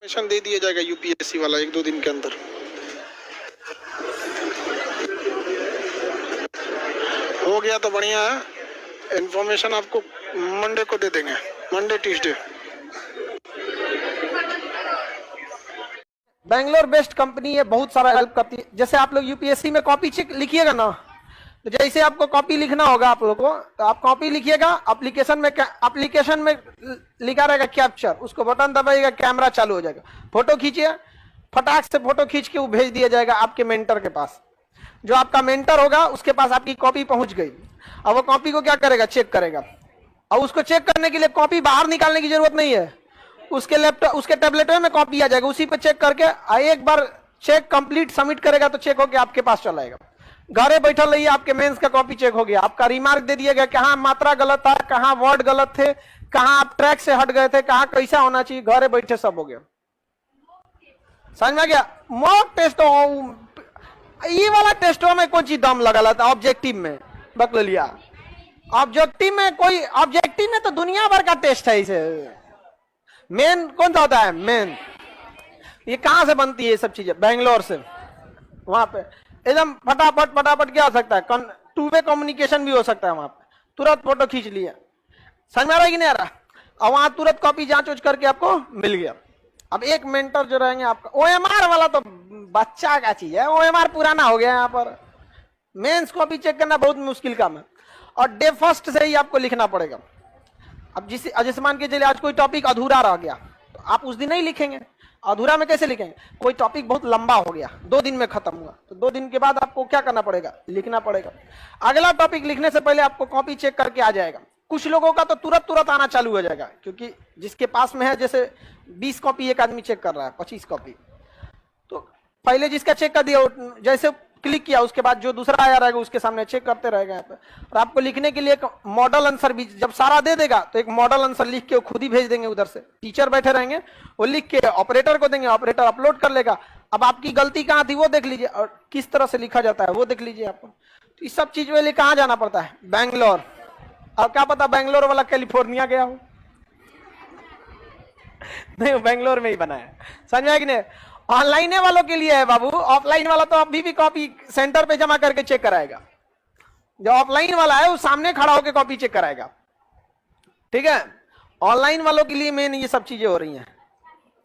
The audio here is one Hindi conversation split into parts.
इन्फॉर्मेशन दे दिया जाएगा यूपीएससी वाला 1-2 दिन के अंदर। हो गया तो बढ़िया है, इन्फॉर्मेशन आपको मंडे को दे देंगे, Monday Tuesday. Bangalore based company है, बहुत सारा हेल्प करती है। जैसे आप लोग यूपीएससी में कॉपी चेक लिखिएगा ना, तो जैसे आपको कॉपी लिखना होगा आप लोगों को, तो आप कॉपी लिखिएगा, एप्लीकेशन में लिखा रहेगा कैप्चर, उसको बटन दबाइएगा, कैमरा चालू हो जाएगा, फोटो खींचिए, फटाक से फोटो खींच के वो भेज दिया जाएगा आपके मेंटर के पास। जो आपका मेंटर होगा उसके पास आपकी कॉपी पहुंच गई। अब वो कॉपी को क्या करेगा, चेक करेगा। और उसको चेक करने के लिए कॉपी बाहर निकालने की जरूरत नहीं है, उसके लैपटॉप उसके टैबलेट में कॉपी आ जाएगा, उसी पे चेक करके एक बार चेक कंप्लीट सबमिट करेगा तो चेक होकर आपके पास चला आएगा। घरे बैठल रहिए, आपके मेंस का कॉपी चेक हो गया, आपका रिमार्क दे दिया गया, कहाँ मात्रा गलत था, कहाँ वर्ड गलत थे, कहाँ आप ट्रैक से हट गए थे, कहाँ कैसा होना चाहिए, घरे बैठे सब हो गया। समझ में गया? मॉक टेस्ट ये वाला टेस्टों में कोई चीज दम लगा था, ऑब्जेक्टिव में बकल लिया। ऑब्जेक्टिव में तो दुनिया भर का टेस्ट है। इसे मेन कौन सा होता है? मेन। ये कहां से बनती है ये सब चीजें? बैंगलोर से। वहां पे एकदम फटाफट क्या हो सकता है, टू वे कम्युनिकेशन भी हो सकता है वहां पे, तुरंत फोटो खींच लिया। समझ में आ रहा है कि नहीं आ रहा? और वहां तुरंत कॉपी जांच उच करके आपको मिल गया। अब एक मेंटर जो रहेंगे आपका, ओएमआर वाला तो बच्चा का चीज है, ओएमआर पुराना हो गया यहाँ पर। मेंस कॉपी चेक करना बहुत मुश्किल काम है, और डे फर्स्ट से ही आपको लिखना पड़ेगा। अब जैसे मान के चलिए आज कोई टॉपिक अधूरा रह गया, तो आप उस दिन नहीं लिखेंगे। अधूरा में कैसे लिखेंगे? कोई टॉपिक बहुत लंबा हो गया, 2 दिन में खत्म हुआ, तो 2 दिन के बाद आपको क्या करना पड़ेगा? लिखना पड़ेगा। अगला टॉपिक लिखने से पहले आपको कॉपी चेक करके आ जाएगा। कुछ लोगों का तो तुरंत आना चालू हो जाएगा, क्योंकि जिसके पास में है, जैसे 20 कॉपी एक आदमी चेक कर रहा है, 25 कॉपी, तो पहले जिसका चेक कर दिया, जैसे क्लिक किया, उसके बाद जो दूसरा आया रहेगा उसके सामने चेक करते रहेगा यहाँ पे। और आपको लिखने के लिए एक मॉडल आंसर भी जब सारा दे देगा, तो एक मॉडल आंसर लिख के वो खुद ही भेज देंगे। उधर से टीचर बैठे रहेंगे, वो लिख के ऑपरेटर को देंगे, ऑपरेटर अपलोड कर लेगा। अब आपकी गलती कहाँ थी वो देख लीजिए, और किस तरह से लिखा जाता है वो देख लीजिए आपको। तो इस सब चीज के लिए कहाँ जाना पड़ता है? बैंगलोर। अब क्या पता बैंगलोर वाला कैलिफोर्निया गया हो? नहीं, बैंगलोर में ही बना है। समझ में आया कि नहीं? ऑनलाइन वालों के लिए है बाबू, ऑफलाइन वाला तो अभी भी कॉपी सेंटर पे जमा करके चेक कराएगा। जो ऑफलाइन वाला है वो सामने खड़ा होकर कॉपी चेक कराएगा। ठीक है? ऑनलाइन वालों के लिए मेन ये सब चीजें हो रही हैं,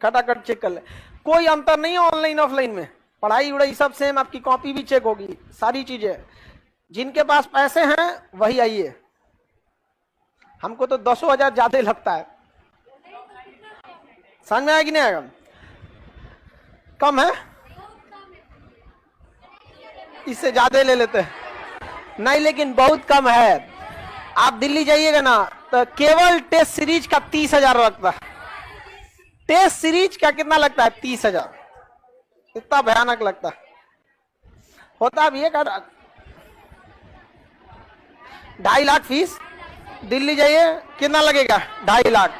खटाखट चेक कर ले। कोई अंतर नहीं है ऑनलाइन ऑफलाइन में, पढ़ाई उड़ाई सब सेम, आपकी कॉपी भी चेक होगी, सारी चीजें। जिनके पास पैसे हैं वही आइए, हमको तो 10,000 ज्यादा लगता है। समझ में आया कि नहीं आएगा? कम है, इससे ज्यादा ले लेते हैं। नहीं, लेकिन बहुत कम है। आप दिल्ली जाइएगा ना, तो केवल टेस्ट सीरीज का 30,000 लगता है। टेस्ट सीरीज का कितना लगता है? 30,000। इतना भयानक लगता है। होता भी है 2.5 लाख फीस। दिल्ली जाइए, कितना लगेगा? 2.5 लाख।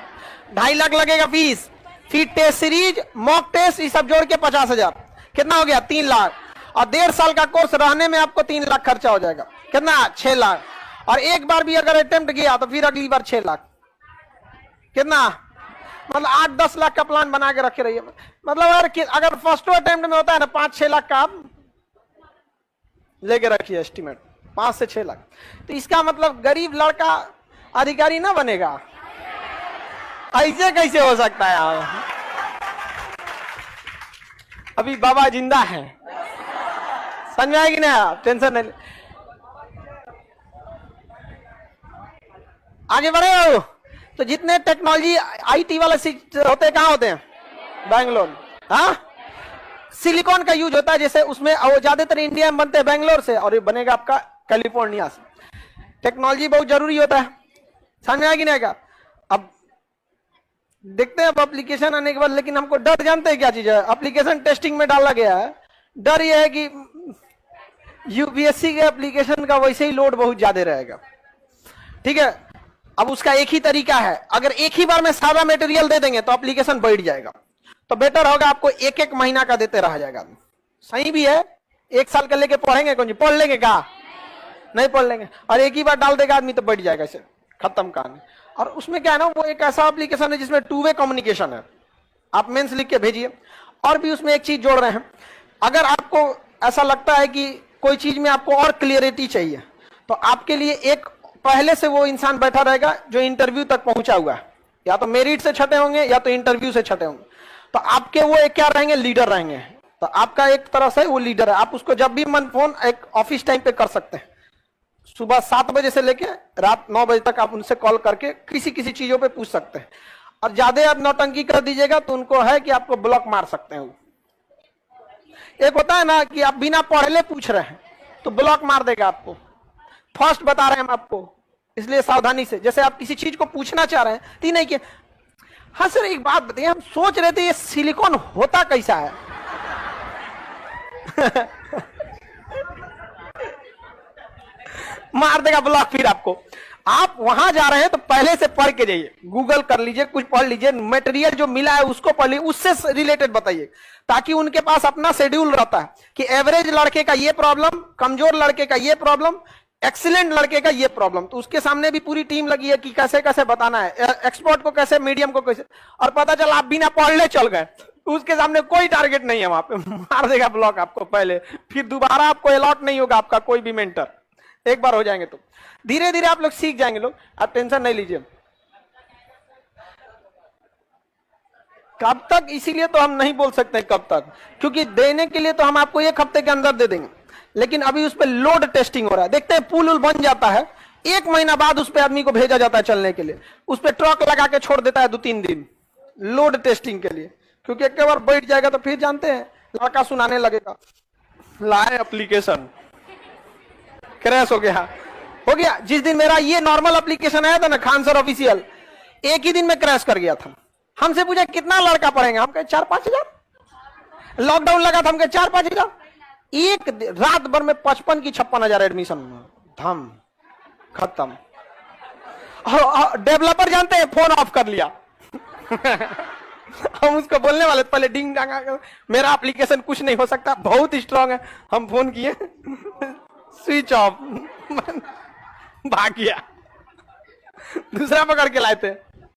2.5 लाख लगेगा फीस, फिर टेस्ट सीरीज, मॉक टेस्ट, ये सब जोड़ के 50,000। कितना हो गया? 3 लाख। और 1.5 साल का कोर्स रहने में आपको 3 लाख खर्चा हो जाएगा। कितना? 6 लाख। और एक बार भी अगर अटेम्प्ट किया तो फिर अगली बार 6 लाख। कितना? मतलब 8-10 लाख का प्लान बना के रखे रहिए। मतलब अगर फर्स्ट अटेम्प्ट में होता है ना 5-6 लाख का आप लेके रखिए एस्टिमेट, 5 से 6 लाख। तो इसका मतलब गरीब लड़का अधिकारी ना बनेगा? ऐसे कैसे हो सकता है यार? अभी बाबा जिंदा है। समझ में आएगी ना? टेंशन नहीं, आगे बढ़े हो। तो जितने टेक्नोलॉजी आईटी वाले होते हैं, कहाँ होते हैं? बैंगलोर। हाँ, सिलिकॉन का यूज होता है, जैसे उसमें वो ज्यादातर इंडिया में बनते हैं बैंगलोर से, और ये बनेगा आपका कैलिफोर्निया से। टेक्नोलॉजी बहुत जरूरी होता है। समझ में आएगी ना? क्या अब देखते हैं अब एप्लीकेशन आने के बाद। लेकिन हमको डर जानते हैं क्या चीज है? एप्लीकेशन टेस्टिंग में डाला गया है, डर यह है कि यूपीएससी के एप्लीकेशन का वैसे ही लोड बहुत ज्यादा रहेगा। ठीक है? अब उसका एक ही तरीका है, अगर एक ही बार में सारा मटेरियल दे देंगे तो एप्लीकेशन बैठ जाएगा। तो बेटर होगा आपको 1-1 महीना का देते रहा जाएगा। सही भी है, 1 साल का लेके पढ़ेंगे कौन जी? पढ़ लेंगे क्या? नहीं पढ़ लेंगे। और एक ही बार डाल देगा आदमी तो बैठ जाएगा, इसे खत्म कहानी। और उसमें क्या है ना, वो एक ऐसा एप्लीकेशन है जिसमें 2 वे कम्युनिकेशन है। आप मेंस लिख के भेजिए। और भी उसमें एक चीज जोड़ रहे हैं, अगर आपको ऐसा लगता है कि कोई चीज में आपको और क्लियरिटी चाहिए, तो आपके लिए एक पहले से वो इंसान बैठा रहेगा जो इंटरव्यू तक पहुंचा हुआ है, या तो मेरिट से छटे होंगे या तो इंटरव्यू से छटे होंगे, तो आपके वो एक क्या रहेंगे, लीडर रहेंगे। तो आपका एक तरह से वो लीडर है, आप उसको जब भी मन फोन एक ऑफिस टाइम पे कर सकते हैं, सुबह 7 बजे से लेके रात 9 बजे तक आप उनसे कॉल करके किसी किसी चीजों पे पूछ सकते हैं। और ज्यादा आप नौटंकी कर दीजिएगा तो उनको है कि आपको ब्लॉक मार सकते हैं। एक होता है ना कि आप बिना पढ़े पूछ रहे हैं तो ब्लॉक मार देगा आपको। फर्स्ट बता रहे हैं हम आपको, इसलिए सावधानी से। जैसे आप किसी चीज को पूछना चाह रहे हैं तो नहीं कि हाँ सर एक बात बताइए, हम सोच रहे थे ये सिलिकॉन होता कैसा है। मार देगा ब्लॉक फिर आपको। आप वहां जा रहे हैं तो पहले से पढ़ के जाइए, गूगल कर लीजिए, कुछ पढ़ लीजिए, मटेरियल जो मिला है उसको पढ़ लीजिए, उससे रिलेटेड बताइए, ताकि उनके पास अपना शेड्यूल रहता है कि एवरेज लड़के का ये प्रॉब्लम, कमजोर लड़के का ये प्रॉब्लम, एक्सीलेंट लड़के का ये प्रॉब्लम। तो उसके सामने भी पूरी टीम लगी है कि कैसे कैसे बताना है, एक्सपर्ट को कैसे, मीडियम को कैसे। और पता चला आप बिना पढ़ ले चल गए, उसके सामने कोई टारगेट नहीं है, वहां पे मार देगा ब्लॉक आपको पहले, फिर दोबारा आपको अलॉट नहीं होगा आपका कोई भी मेंटर। एक बार हो जाएंगे तो धीरे धीरे आप लोग सीख जाएंगे लोग, आप टेंशन नहीं लीजिए। कब तक, इसीलिए तो हम नहीं बोल सकते कब तक, क्योंकि देने के लिए तो हम आपको 1 हफ्ते के अंदर दे देंगे, लेकिन अभी उस पर लोड टेस्टिंग हो रहा है। देखते हैं पुल बन जाता है, 1 महीना बाद उस पर आदमी को भेजा जाता है चलने के लिए, उस पर ट्रक लगा के छोड़ देता है 2-3 दिन लोड टेस्टिंग के लिए, क्योंकि एक बार बैठ जाएगा तो फिर जानते हैं लड़का सुनाने लगेगा, लाए एप्लीकेशन क्रैश हो गया। जिस दिन मेरा ये नॉर्मल एप्लीकेशन आया था ना खान सर ऑफिशियल, एक ही दिन में क्रैश कर गया था। हमसे पूछा कितना लड़का पढ़ेंगे, हम कहे 4-5 हजार। लॉकडाउन लगा था, हम कहे 4-5 हजार। एक रात भर में 55 की 56 हजार एडमिशन, धम खत्म। डेवलपर जानते हैं फोन ऑफ कर लिया। हम उसको बोलने वाले पहले डिंग डांग, मेरा एप्लीकेशन कुछ नहीं हो सकता, बहुत स्ट्रांग है। हम फोन किए, स्विच ऑफ, भाग गया। दूसरा पकड़ के लाए थे।